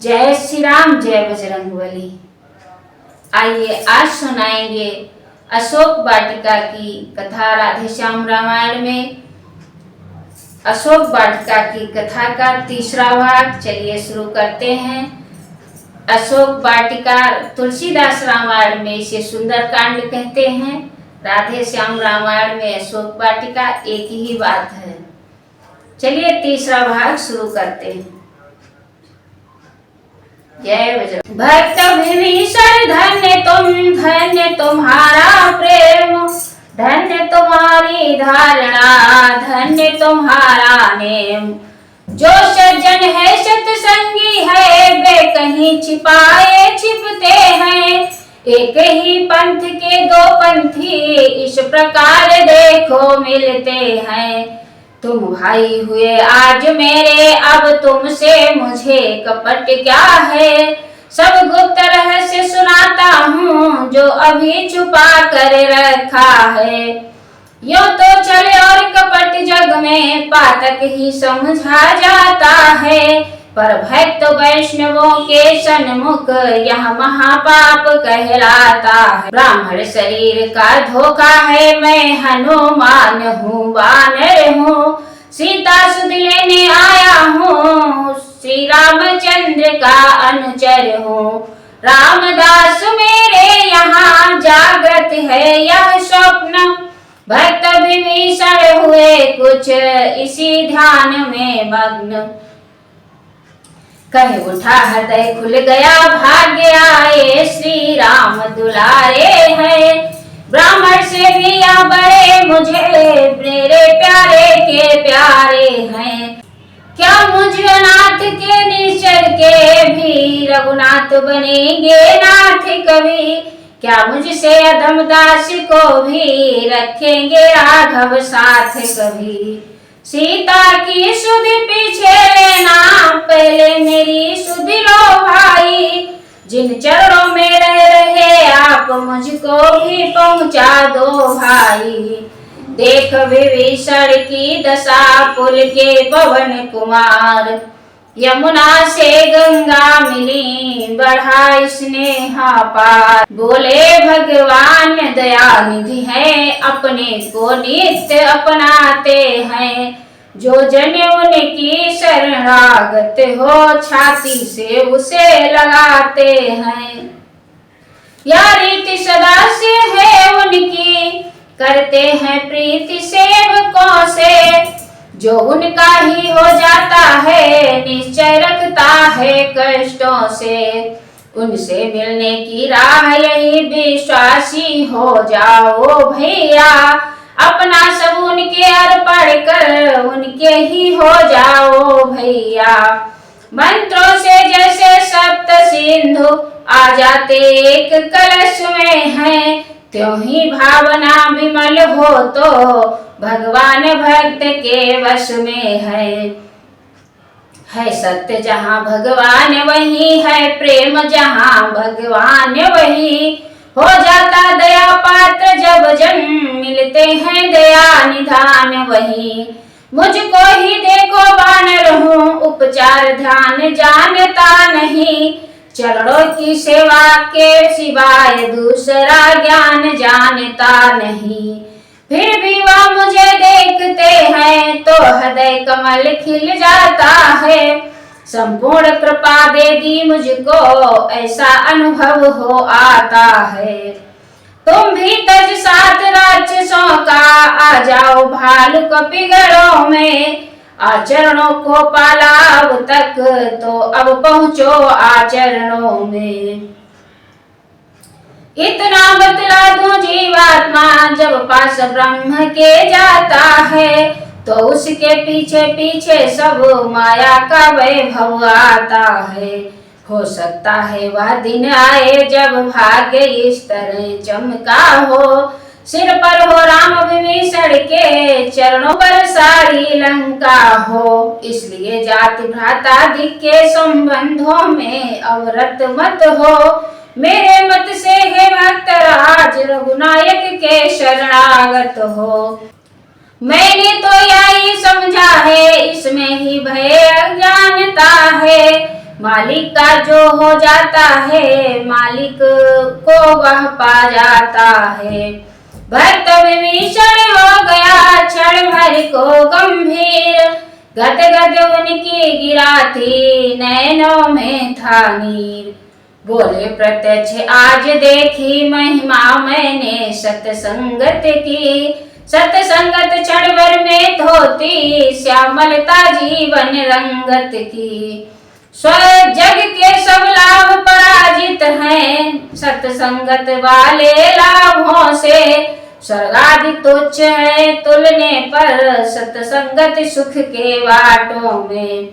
जय श्री राम, जय बजरंगबली। आइए आज सुनाएंगे अशोक वाटिका की कथा। राधे श्याम रामायण में अशोक वाटिका की कथा का तीसरा भाग। चलिए शुरू करते हैं। अशोक वाटिका तुलसीदास रामायण में इसे सुंदर कांड कहते हैं। राधे श्याम रामायण में अशोक वाटिका एक ही बात है। चलिए तीसरा भाग शुरू करते हैं। जय बजरंग। भक्त विभीषण धन्य तुम्हारा प्रेम, धन्य तुम्हारी धारणा, धन्य तुम्हारा नेम। जो सज्जन है सत्संगी है, वे कहीं छिपाए छिपते हैं। एक ही पंथ के दो पंथी इस प्रकार देखो मिलते हैं। तुम भाई हुए आज मेरे, अब तुमसे मुझे कपट क्या है। सब गुप्त रहस्य सुनाता हूँ, जो अभी छुपा कर रखा है। यूं तो चले और कपट जग में पातक ही समझा जाता है। पर भक्त वैष्णवों के सन्मुख यह महापाप कहलाता है। ब्राह्मण शरीर का धोखा है, मैं हनुमान हूँ, वानर हूँ। सीता सुध लेने आया हूँ, श्री रामचंद्र का अनुचर हूँ। रामदास मेरे यहाँ जागृत है यह स्वप्न। भक्त विभीषण हुए कुछ इसी ध्यान में मग्न। कहे उठा हृदय खुल गया, भाग्य आए श्री राम दुलारे हैं। ब्राह्मण से भी यह बड़े मुझे मेरे प्यारे के प्यारे हैं। क्या मुझ अनाथ के निश्चर के भी रघुनाथ बनेंगे नाथ कवि। क्या मुझसे अधम दास को भी रखेंगे राघव साथ कभी। सीता की सुध पीछे लेना, पहले मेरी सुध लो भाई। जिन चरणों में रह रहे आप, मुझको भी पहुंचा दो भाई। देख विभीषण की दशा, पुल के पवन कुमार। यमुना से गंगा मिली, बढ़ा स्नेहा पार। बोले भगवान दया निधि है, अपने को नित्य अपनाते हैं। जो जन उनकी शरणागत हो, छाती से उसे लगाते हैं। यह रीति सदा से है उनकी, करते हैं प्रीति सेवकों से। जो उनका ही हो जाता है, निश्चय रखता है कष्टों से। उनसे मिलने की राह यही, विश्वासी हो जाओ भैया। अपना सब उनके अर्पण कर, उनके ही हो जाओ भैया। मंत्रों से जैसे सप्त सिंधु आ जाते एक कलश में हैं, त्यों ही भावना विमल हो तो भगवान भक्त के वश में है सत्य जहाँ भगवान वही है, प्रेम जहाँ भगवान वही। हो जाता दया पात्र जब जन, मिलते हैं दया निधान वही। मुझको ही देखो वानर हूँ, उपचार ध्यान जानता नहीं। चरणों की सेवा के सिवाय दूसरा ज्ञान जानता नहीं। फिर भी वह मुझे देखते हैं, तो हृदय कमल खिल जाता है। संपूर्ण कृपा दे दी मुझको, ऐसा अनुभव हो आता है। तुम भी तज साथ राक्षसों का, आ जाओ भालू कपिगढ़ों में। आचरणों को पाला अब तक, तो अब पहुंचो आचरणों में। इतना बतला दूं जीवात्मा, जब पास ब्रह्म के जाता है, तो उसके पीछे पीछे सब माया का वैभव आता है। हो सकता है वह दिन आए, जब भाग्य इस तरह चमका हो। सिर पर हो राम विभीषण के, चरणों पर सारी लंका हो। इसलिए जाति भ्राता दिक के संबंधों में अवरत मत हो। मेरे मत से हे भक्त राज, रघुनायक के शरणागत हो। मैंने तो यही समझा है, इसमें ही भय अज्ञानता है। मालिक का जो हो जाता है, मालिक को वह पा जाता है। भक्त विभीषण हो गया क्षण भर को गंभीर, गद गद उनकी गिरा थी नैनों में था नीर। बोले प्रत्यक्ष आज देखी महिमा मैंने सतसंगत की, सतसंगत क्षण भर में धोती श्यामलता जीवन रंगत की। स्व जग के सब लाभ पराजित हैं, सतसंगत वाले लाभों से स्वर्ग आदि तुच्छ है तुलने पर सतसंगत सुख के बाटों में।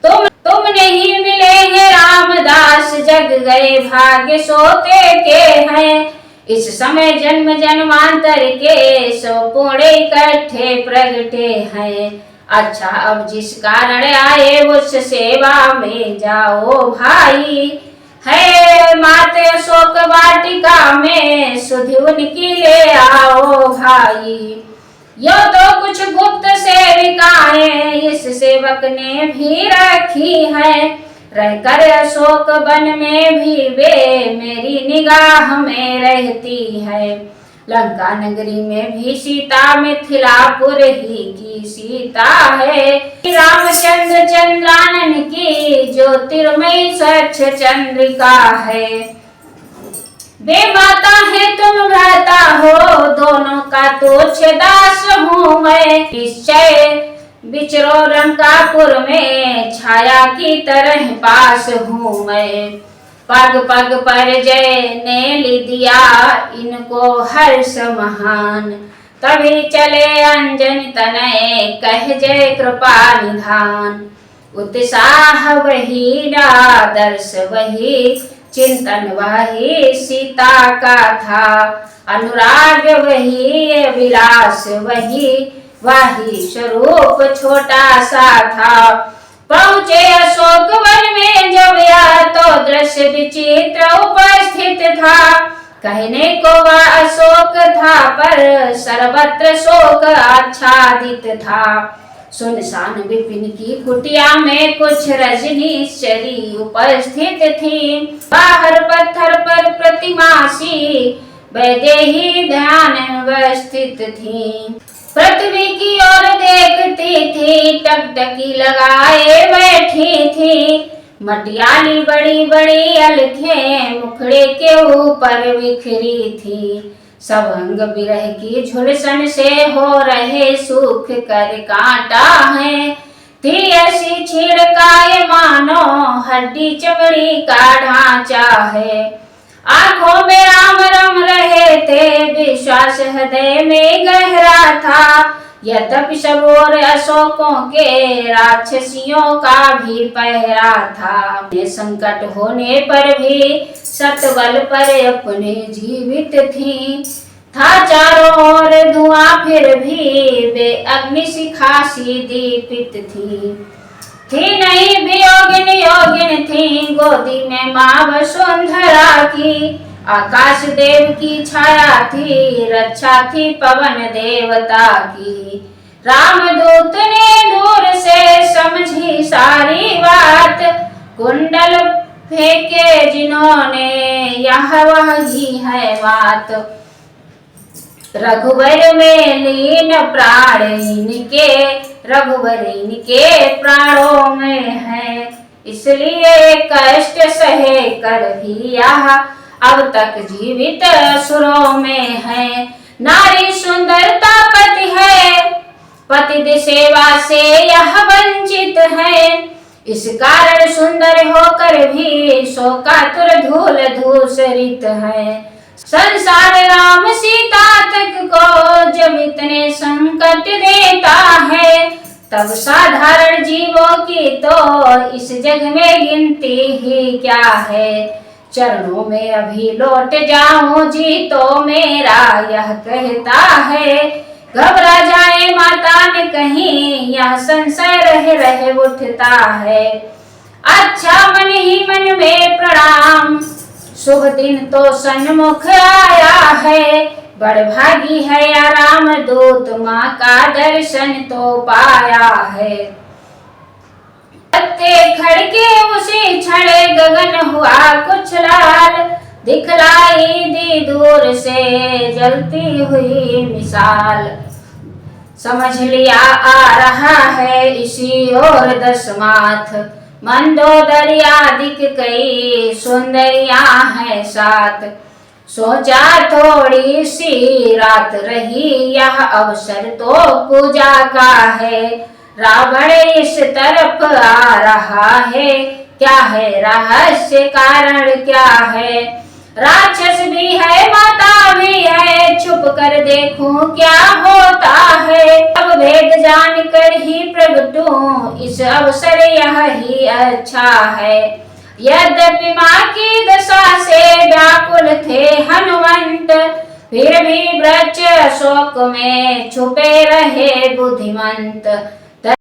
तुम नहीं मिले हैं रामदास, जग गए भाग्य सोते के हैं। इस समय जन्म जन्मांतर के सौ पुण्य इकट्ठे प्रगटे हैं। अच्छा अब जिस कारण आए उस सेवा में जाओ भाई, है माते अशोक वाटिका में सुधि उनकी ले आओ भाई। यो तो कुछ गुप्त सेविकाएं इस सेवक ने भी रखी है, रहकर अशोक वन में भी वे मेरी निगाह में रहती है। लंका नगरी में भी सीता मिथिलापुर ही की सीता है। रामचंद्र चंद्रानन की ज्योतिर्मयी स्वच्छ चंद्रिका है। वे माता है तुम भ्राता हो, दोनों का तुच्छ दास हूँ मैं। निश्चय विचरो लंकापुर में छाया की तरह पास हूँ मैं। पग पग पर जय ने लिया इनको हर्ष महान, तभी चले अंजन तनय कह जय कृपा निधान। उत्साह वही आदर्श वही चिंतन वही सीता का था, अनुराग वही विलास वही स्वरूप छोटा सा था। पहुँचे अशोक वन में जब यह तो दृश्य विचित्र उपस्थित था। कहने को वह अशोक था पर सर्वत्र शोक आच्छादित था। सुनसान विपिन की कुटिया में कुछ रजनीश्वरी उपस्थित थी। बाहर पत्थर पर प्रतिमा सी वैदेही ध्यान अवस्थित थी। पृथ्वी की ओर देखती थी, टकटकी लगाए बैठी थी। मटियाली बड़ी बड़ी अलखें मुखड़े के ऊपर बिखरी थी। सब अंग बिरह की झुलसन से हो रहे सूख कर कांटा है। थी ऐसी छिड़काए मानो हड्डी चमड़ी का ढांचा है। आंखों में राम रम रहे थे, विश्वास हृदय में गहरा था। यद्यपि सब और अशोकों के राक्षसियों का भी पहरा था। संकट होने पर भी सतबल पर अपने जीवित थी। था चारों ओर धुआं फिर भी वे अग्नि शिखा सी दीपित थी नहीं वियोगिन योगिन थी। गोदी में माँ वसुंधरा की आकाश देव की छाया थी, रक्षा थी पवन देवता की। रामदूत ने दूर से समझी सारी बात, कुंडल फेंके जिन्होंने यह वही है बात। रघुवर में लीन प्राण इनके, रघुवर इनके प्राणों में है। इसलिए कष्ट सहे कर भी यह अब तक जीवित असुरों में है। नारी सुंदरता पति है, पति सेवा से यह वंचित है। इस कारण सुंदर होकर भी शोकातुर धूल धूसरित है। संसार राम सीता तक को जब इतने संकट देता है, तब साधारण जीवों की तो इस जग में गिनती ही क्या है। चरणों में अभी लौट जाऊं जी तो मेरा यह कहता है। घबरा जाए माता ने कहीं यह संशय रह उठता है। अच्छा मन ही मन में प्रणाम, शुभ दिन तो सन्मुख आया है। बड़भागी है या राम दूत, माँ का दर्शन तो पाया है। के खड़के उसी क्षण गगन हुआ कुछ लाल, दिखलाई दी दूर से जलती हुई मिसाल। समझ लिया आ रहा है इसी ओर 10 माथ, मंदोदरिया दिख गई सुंदरिया है साथ। सोचा थोड़ी सी रात रही यह अवसर तो पूजा का है, रावण इस तरफ आ रहा है, क्या है रहस्य कारण क्या है। राक्षस भी है माता भी है, छुप कर देखूं क्या होता है। अब भेद जान कर ही प्रगटूं इस अवसर यह ही अच्छा है। यद्यपि माँ की दशा से व्याकुल थे हनुमंत, फिर भी वृक्ष अशोक में छुपे रहे बुद्धिमंत।